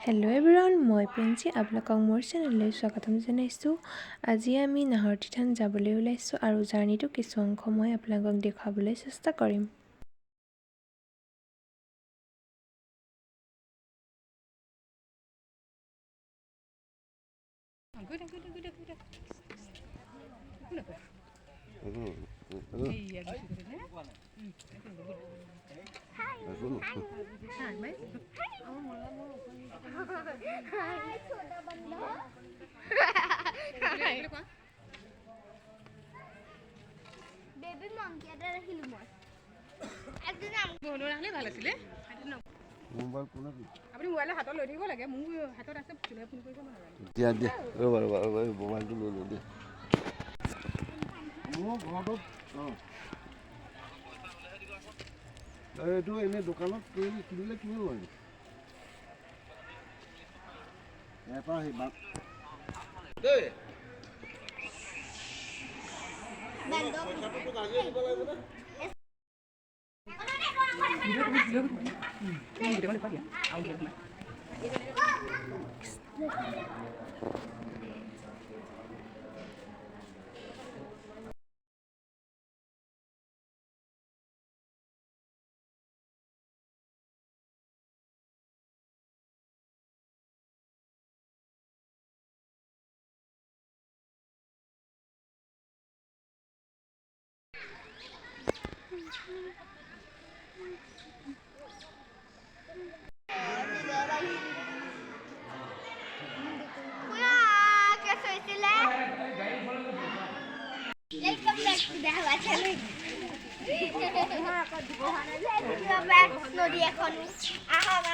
Hello' everyone, মই পেঞ্চি আপোনালোকক মোৰ চেনেললৈ স্বাগতম জনাইছোঁ। আজি আমি নাহৰতি থান যাবলৈ ওলাইছোঁ আৰু জাৰ্ণিটো কিছু অংশ মই আপোনালোকক দেখুৱাবলৈ চেষ্টা কৰিম। বেবি মংকি এটা ৰাখিলো মই একদিন বহলো ৰাখলে ভাল আছিলে মোবাইল কোনে আপুনি মোবাইলৰ হাতত লৈ থাকিব লাগে মোৰ হাতত আছে চুলে ফোন কৰিব নালাগে দিয়া দিয়া ৰ'বা মোবাইলটো লৈ লওঁ দিয়া মোৰ ঘৰটো এইটো এনেই দোকানত কিনিলে কিমান লাগে এটা সেই বাট দেই নদী এখন আহক